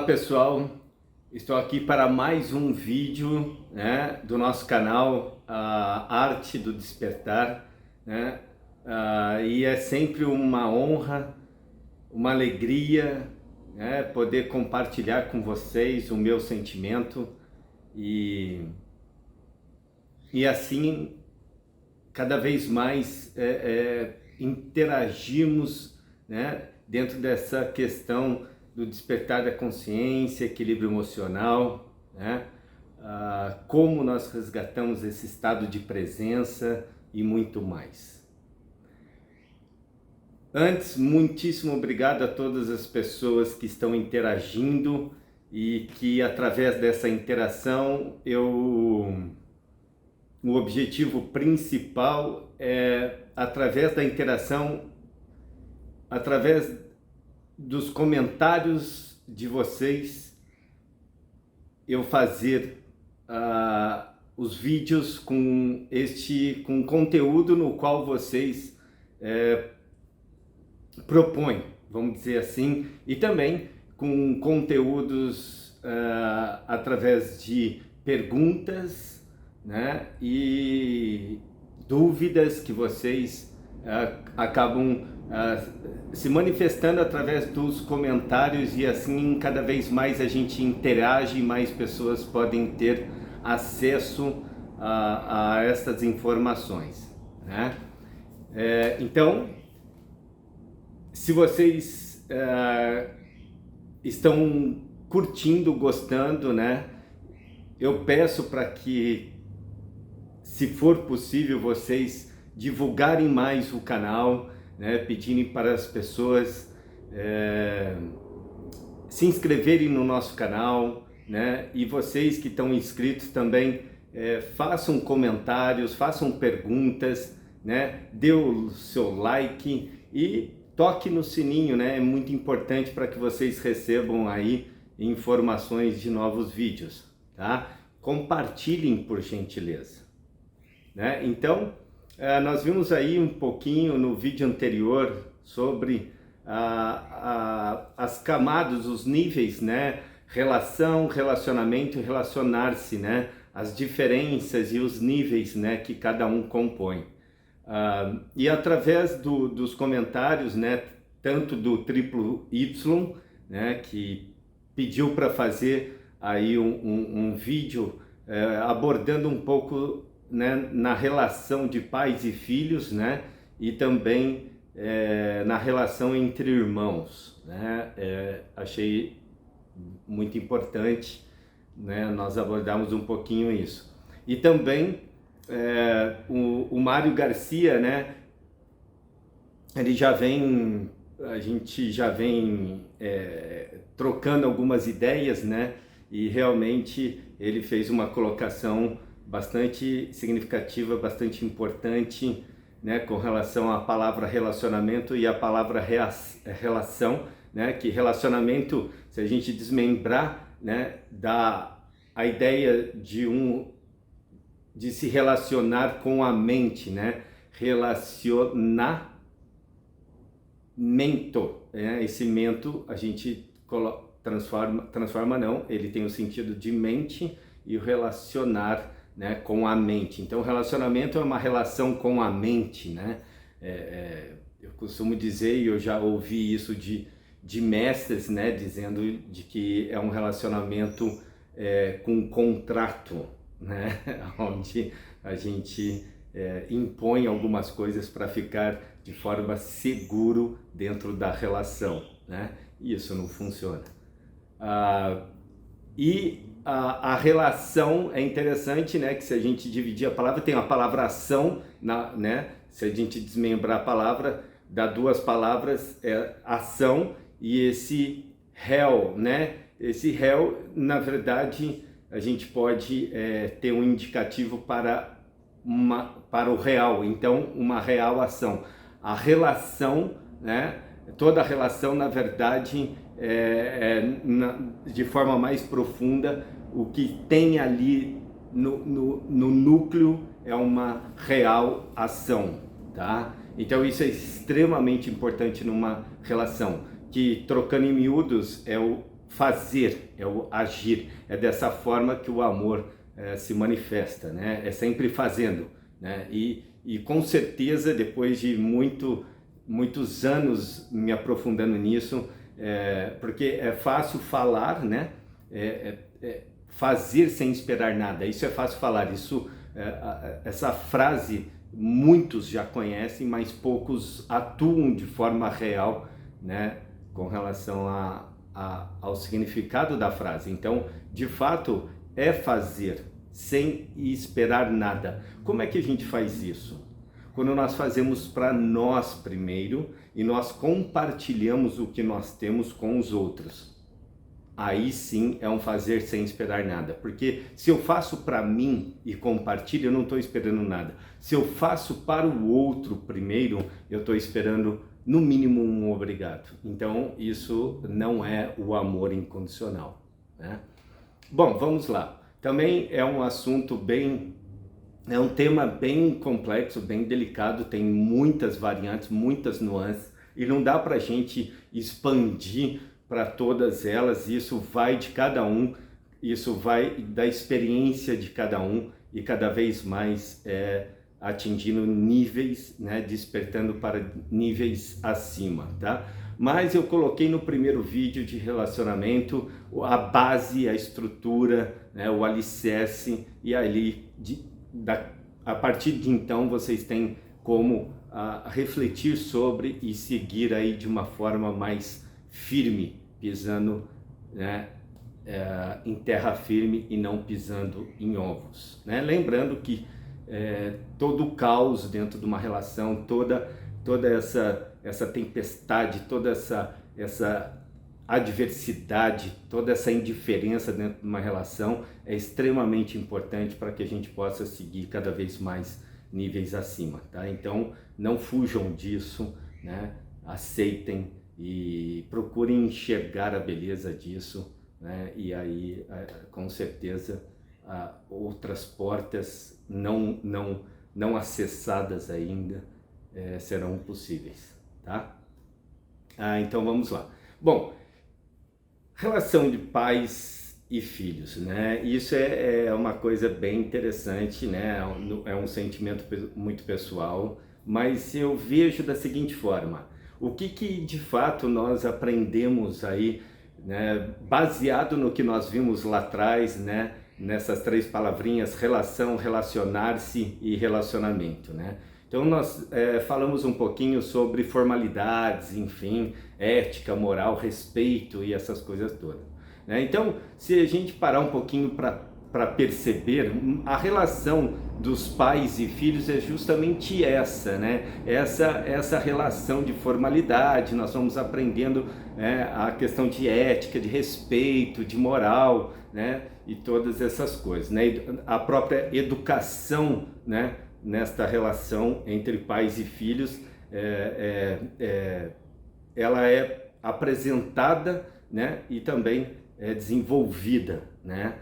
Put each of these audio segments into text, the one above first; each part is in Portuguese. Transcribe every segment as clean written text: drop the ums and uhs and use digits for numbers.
Olá pessoal, estou aqui para mais um vídeo, do nosso canal, a Arte do Despertar, e é sempre uma honra, uma alegria, poder compartilhar com vocês o meu sentimento e assim cada vez mais interagirmos, dentro dessa questão do despertar da consciência, equilíbrio emocional, como nós resgatamos esse estado de presença e muito mais. Antes, muitíssimo obrigado a todas as pessoas que estão interagindo e que através dessa interação o objetivo principal é, através da interação, através dos comentários de vocês, eu fazer os vídeos com conteúdo no qual vocês propõem, vamos dizer assim, e também com conteúdos através de perguntas, e dúvidas que vocês acabam se manifestando através dos comentários, e assim cada vez mais a gente interage e mais pessoas podem ter acesso a estas informações, então, se vocês estão curtindo, gostando, eu peço para que, se for possível, vocês divulgarem mais o canal, pedirem para as pessoas se inscreverem no nosso canal, e vocês que estão inscritos também façam comentários, façam perguntas, dê o seu like e toque no sininho, é muito importante para que vocês recebam aí informações de novos vídeos, tá? Compartilhem, por gentileza, Então, nós vimos aí um pouquinho no vídeo anterior sobre as camadas, os níveis, relação, relacionamento e relacionar-se, as diferenças e os níveis, que cada um compõe. E através dos comentários, tanto do Triplo Y, que pediu para fazer aí um vídeo abordando um pouco, na relação de pais e filhos, e também na relação entre irmãos, achei muito importante, nós abordarmos um pouquinho isso. E também o Mário Garcia, ele já vem, a gente já vem trocando algumas ideias, e realmente ele fez uma colocação bastante significativa, bastante importante, com relação à palavra relacionamento e à palavra relação, que relacionamento, se a gente desmembrar, dá a ideia de se relacionar com a mente, relacionamento, esse mento a gente transforma não, ele tem o sentido de mente, e o relacionar, com a mente. Então, relacionamento é uma relação com a mente, eu costumo dizer, e eu já ouvi isso de mestres, dizendo de que é um relacionamento com contrato, onde a gente impõe algumas coisas para ficar de forma seguro dentro da relação, e isso não funciona. E a relação é interessante, que se a gente dividir a palavra, tem a palavra ação, se a gente desmembrar a palavra, dá duas palavras, ação e esse réu, esse réu, na verdade, a gente pode ter um indicativo para o real, então uma real ação. A relação, toda a relação, na verdade, de forma mais profunda, o que tem ali no núcleo é uma real ação, tá? Então isso é extremamente importante numa relação, que trocando em miúdos é o fazer, é o agir. É dessa forma que o amor se manifesta, né? É sempre fazendo, né? E com certeza, depois de muitos anos me aprofundando nisso, porque é fácil falar, né? Fazer sem esperar nada, isso é fácil falar, essa frase muitos já conhecem, mas poucos atuam de forma real, né? Com relação ao significado da frase. Então, de fato, é fazer sem esperar nada. Como é que a gente faz isso? Quando nós fazemos para nós primeiro e nós compartilhamos o que nós temos com os outros. Aí sim é um fazer sem esperar nada. Porque se eu faço para mim e compartilho, eu não estou esperando nada. Se eu faço para o outro primeiro, eu estou esperando no mínimo um obrigado. Então isso não é o amor incondicional, né? Bom, vamos lá. Também é um assunto é um tema bem complexo, bem delicado, tem muitas variantes, muitas nuances, e não dá para a gente expandir para todas elas. Isso vai de cada um, isso vai da experiência de cada um, e cada vez mais atingindo níveis, né, despertando para níveis acima, tá? Mas eu coloquei no primeiro vídeo de relacionamento a base, a estrutura, né, o alicerce, e ali a partir de então vocês têm como refletir sobre e seguir aí de uma forma mais firme, pisando, né, em terra firme e não pisando em ovos, né? Lembrando que todo o caos dentro de uma relação, toda essa tempestade, toda essa adversidade, toda essa indiferença dentro de uma relação é extremamente importante para que a gente possa seguir cada vez mais níveis acima, tá? Então não fujam disso, né? Aceitem e procurem enxergar a beleza disso, né? E aí com certeza outras portas não acessadas ainda serão possíveis, tá? Então vamos lá. Bom, relação de pais e filhos, né? Isso é uma coisa bem interessante, né? É um sentimento muito pessoal, mas eu vejo da seguinte forma: o que de fato nós aprendemos aí, né? Baseado no que nós vimos lá atrás, né? Nessas 3 palavrinhas: relação, relacionar-se e relacionamento, né? Então nós falamos um pouquinho sobre formalidades, enfim, ética, moral, respeito e essas coisas todas, né? Então, se a gente parar um pouquinho para perceber, a relação dos pais e filhos é justamente essa, né? Essa relação de formalidade. Nós vamos aprendendo, né, a questão de ética, de respeito, de moral, né? E todas essas coisas, né? A própria educação, né? Nesta relação entre pais e filhos, ela é apresentada, né? E também desenvolvida, né?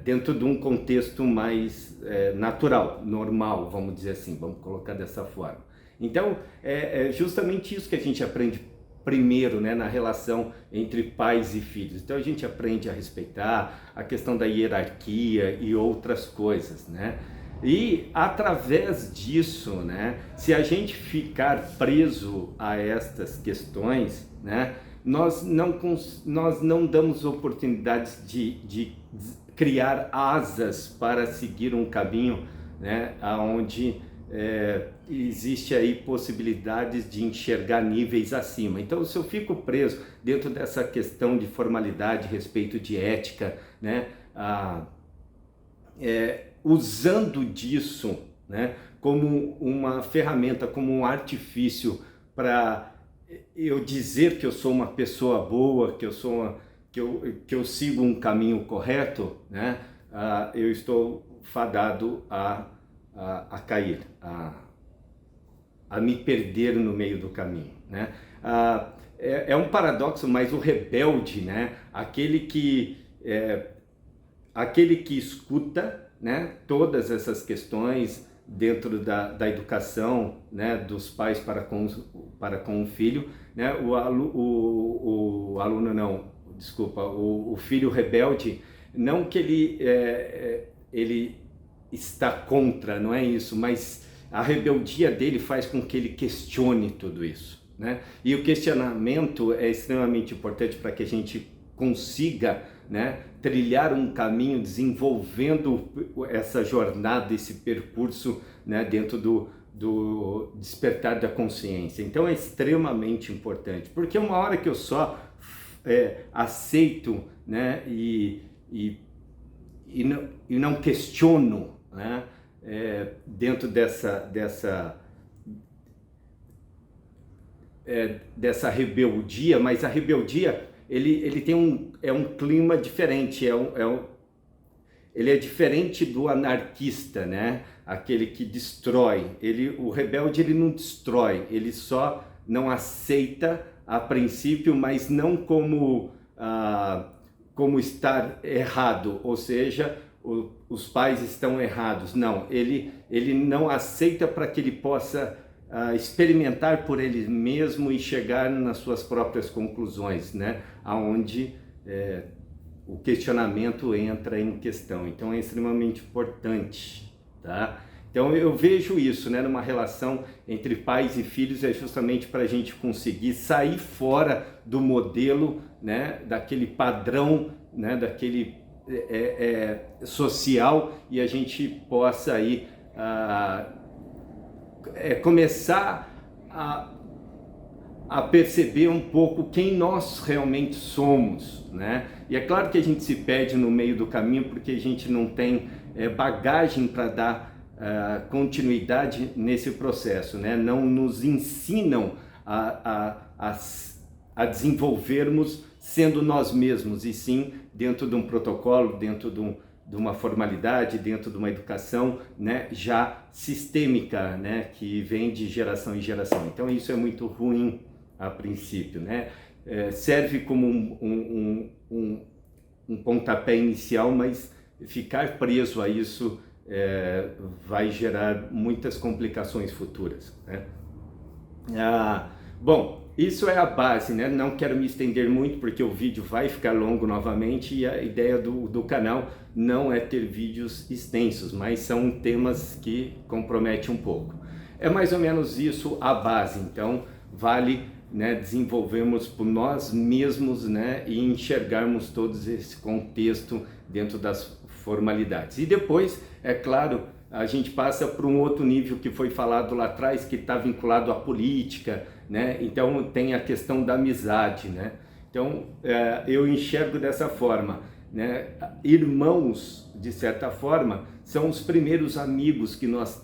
Dentro de um contexto mais natural, normal, vamos dizer assim, vamos colocar dessa forma. Então, é justamente isso que a gente aprende primeiro, né, na relação entre pais e filhos. Então a gente aprende a respeitar a questão da hierarquia e outras coisas, né? E através disso, né, se a gente ficar preso a estas questões, né, nós não damos oportunidades de criar asas para seguir um caminho, né, onde existe aí possibilidades de enxergar níveis acima. Então, se eu fico preso dentro dessa questão de formalidade, respeito de ética, né, usando disso, né, como uma ferramenta, como um artifício para eu dizer que eu sou uma pessoa boa, que eu sigo um caminho correto, né, eu estou fadado a cair, a me perder no meio do caminho, né? É um paradoxo, mas o rebelde, né, aquele que escuta, né, todas essas questões dentro da educação, né, dos pais para com o filho, né, o aluno não, desculpa, o filho rebelde, não que ele está contra, não é isso, mas a rebeldia dele faz com que ele questione tudo isso, né? E o questionamento é extremamente importante para que a gente consiga, né, trilhar um caminho desenvolvendo essa jornada, esse percurso, né, dentro do despertar da consciência. Então é extremamente importante, porque uma hora que eu só aceito, né, e não questiono, né, dentro dessa rebeldia, mas a rebeldia ele tem um clima diferente, ele é diferente do anarquista, né? Aquele que destrói. O rebelde ele não destrói, ele só não aceita a princípio, mas não como estar errado, ou seja, os pais estão errados. Não, ele não aceita para que ele possa experimentar por ele mesmo e chegar nas suas próprias conclusões, né? Aonde o questionamento entra em questão. Então é extremamente importante, tá? Então eu vejo isso, né, numa relação entre pais e filhos, é justamente para a gente conseguir sair fora do modelo, né, daquele padrão, né, daquele social, e a gente possa aí começar a perceber um pouco quem nós realmente somos, né? E é claro que a gente se perde no meio do caminho porque a gente não tem bagagem para dar continuidade nesse processo, né? Não nos ensinam a desenvolvermos sendo nós mesmos, e sim dentro de um protocolo, dentro de uma formalidade, dentro de uma educação, né, já sistêmica, né, que vem de geração em geração. Então isso é muito ruim a princípio, né? Serve como um pontapé inicial, mas ficar preso a isso vai gerar muitas complicações futuras, né? Bom, isso é a base, né? Não quero me estender muito porque o vídeo vai ficar longo novamente, e a ideia do canal não é ter vídeos extensos, mas são temas que comprometem um pouco. É mais ou menos isso a base, então vale, né, desenvolvermos por nós mesmos, né, e enxergarmos todo esse contexto dentro das formalidades. E depois, é claro, a gente passa para um outro nível que foi falado lá atrás, que está vinculado à política, né? Então tem a questão da amizade, né? Então eu enxergo dessa forma, né? Irmãos, de certa forma, são os primeiros amigos que nós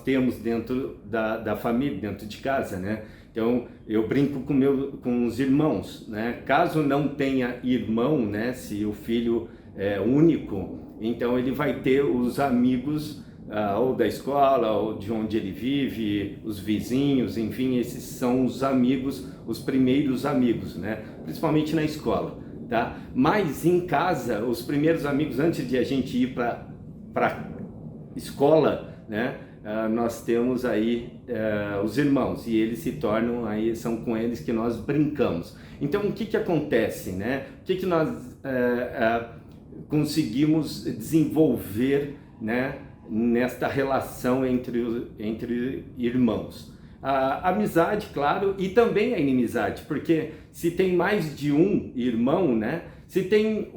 temos dentro da família, dentro de casa, né? Então eu brinco com os irmãos, né? Caso não tenha irmão, né? Se o filho é único, então ele vai ter os amigos ou da escola, ou de onde ele vive, os vizinhos, enfim, esses são os amigos, os primeiros amigos, né? Principalmente na escola, tá? Mas em casa, os primeiros amigos, antes de a gente ir para escola, né? Nós temos aí os irmãos, e eles se tornam aí, são com eles que nós brincamos. Então o que acontece, né? O que nós conseguimos desenvolver, né, nesta relação entre irmãos? A amizade, claro, e também a inimizade, porque se tem mais de um irmão, né, se tem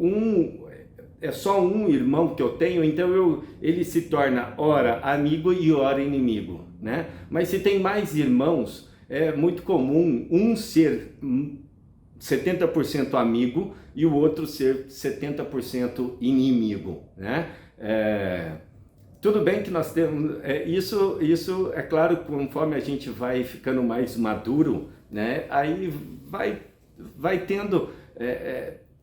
só um irmão que eu tenho, então ele se torna ora amigo e ora inimigo, né? Mas se tem mais irmãos, é muito comum um ser 70% amigo e o outro ser 70% inimigo, né? Tudo bem que nós temos isso é claro, conforme a gente vai ficando mais maduro, né? Aí vai tendo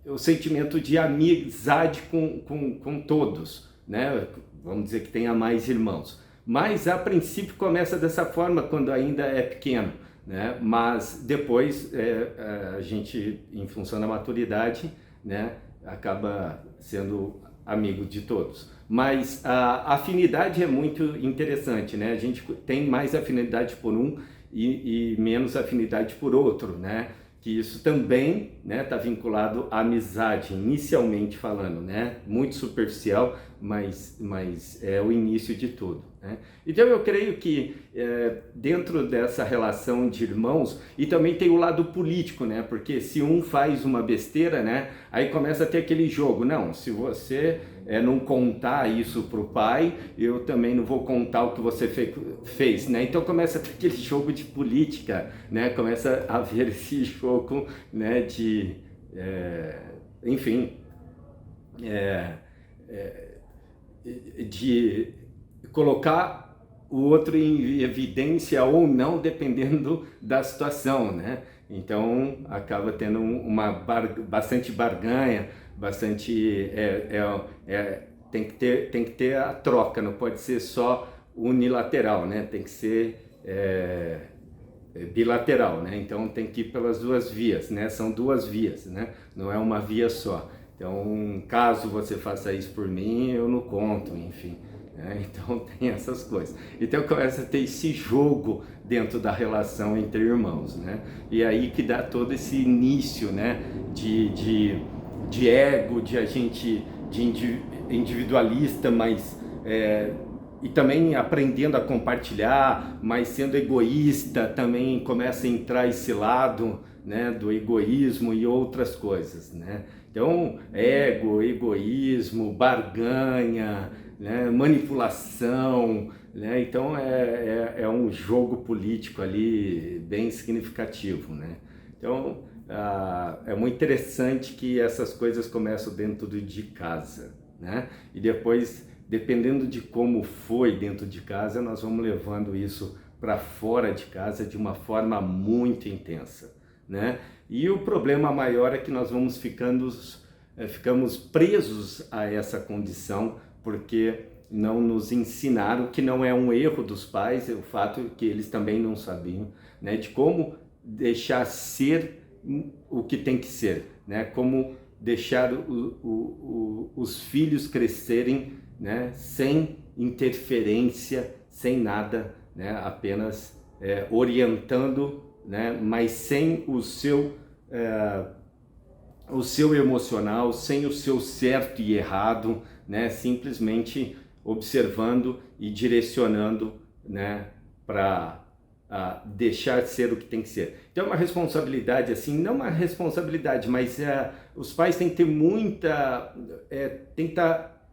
o sentimento de amizade com todos, né? Vamos dizer que tenha mais irmãos, mas a princípio começa dessa forma quando ainda é pequeno, né? Mas depois a gente, em função da maturidade, né, acaba sendo amigo de todos. Mas a afinidade é muito interessante, né? A gente tem mais afinidade por um e menos afinidade por outro, né? que isso também, né, está vinculado à amizade, inicialmente falando, né, muito superficial, mas é o início de tudo, né? Então eu creio que dentro dessa relação de irmãos, e também tem o lado político, né, porque se um faz uma besteira, né, aí começa a ter aquele jogo, não, se você não contar isso para o pai, eu também não vou contar o que você fez, né? Então começa a ter aquele jogo de política, né? Começa a haver esse jogo, né? Enfim, de colocar o outro em evidência ou não, dependendo da situação, né? Então acaba tendo bastante barganha, bastante tem que ter a troca, não pode ser só unilateral, né? Tem que ser bilateral, né? Então tem que ir pelas duas vias, né? São duas vias, né? Não é uma via só. Então, caso você faça isso por mim, eu não conto, enfim. Então tem essas coisas. Então começa a ter esse jogo dentro da relação entre irmãos, né? E aí que dá todo esse início, né? De ego, de individualista, mas e também aprendendo a compartilhar, mas sendo egoísta também começa a entrar esse lado, né? Do egoísmo e outras coisas, né? Então ego, egoísmo, barganha, né, manipulação, né? Então é um jogo político ali bem significativo, né? Então é muito interessante que essas coisas começam dentro de casa, né? E depois, dependendo de como foi dentro de casa, nós vamos levando isso para fora de casa de uma forma muito intensa, né? E o problema maior é que nós vamos ficamos presos a essa condição, porque não nos ensinaram, que não é um erro dos pais, é o fato que eles também não sabiam, né, de como deixar ser o que tem que ser, né, como deixar os filhos crescerem, né, sem interferência, sem nada, né, apenas orientando, né, mas sem o seu emocional, sem o seu certo e errado, né, simplesmente observando e direcionando, né, para deixar de ser o que tem que ser. Então é uma responsabilidade, assim, não uma responsabilidade, mas os pais têm que ter tem que estar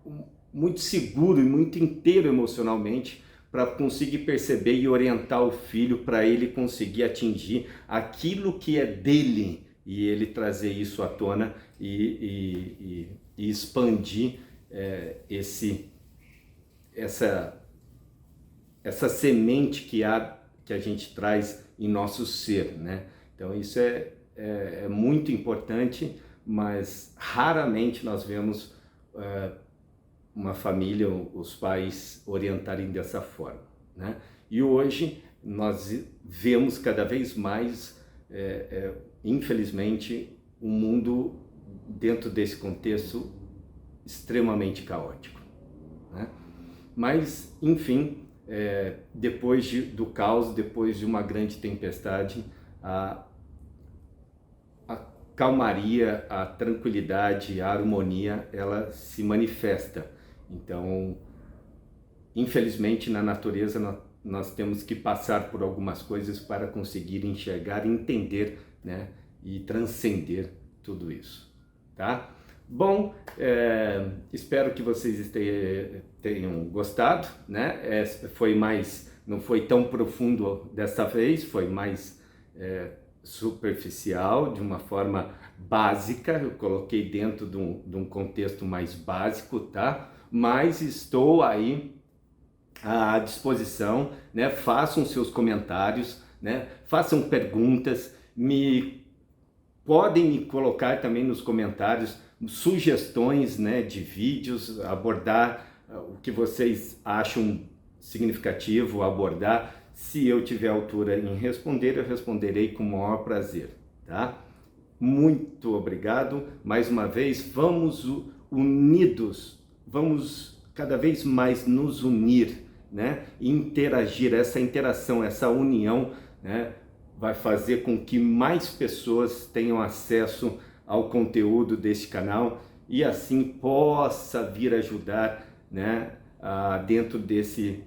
muito seguro e muito inteiro emocionalmente para conseguir perceber e orientar o filho para ele conseguir atingir aquilo que é dele e ele trazer isso à tona e expandir essa semente que a gente traz em nosso ser, né? Então isso é muito importante, mas raramente nós vemos uma família, os pais orientarem dessa forma, né? E hoje nós vemos cada vez mais, infelizmente, um mundo dentro desse contexto extremamente caótico, né? Mas, enfim, depois do caos, depois de uma grande tempestade, a calmaria, a tranquilidade, a harmonia, ela se manifesta. Então, infelizmente, na natureza nós temos que passar por algumas coisas para conseguir enxergar, entender, né, e transcender tudo isso, tá? Bom, espero que vocês tenham gostado, né? Não foi tão profundo dessa vez, foi mais superficial, de uma forma básica. Eu coloquei dentro de um contexto mais básico, tá? Mas estou aí à disposição, né? Façam seus comentários, né? Façam perguntas, podem me colocar também nos comentários sugestões, né, de vídeos, abordar o que vocês acham significativo abordar. Se eu tiver altura em responder, eu responderei com o maior prazer, tá? Muito obrigado. Mais uma vez, vamos unidos, vamos cada vez mais nos unir, né? Interagir, essa interação, essa união, né? vai fazer com que mais pessoas tenham acesso ao conteúdo deste canal e assim possa vir ajudar, né, dentro desse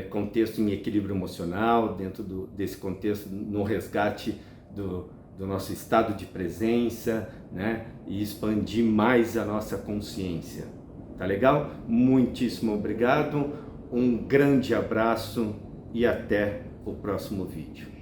contexto em equilíbrio emocional, dentro desse contexto no resgate do nosso estado de presença, né, e expandir mais a nossa consciência. Tá legal? Muitíssimo obrigado, um grande abraço e até o próximo vídeo.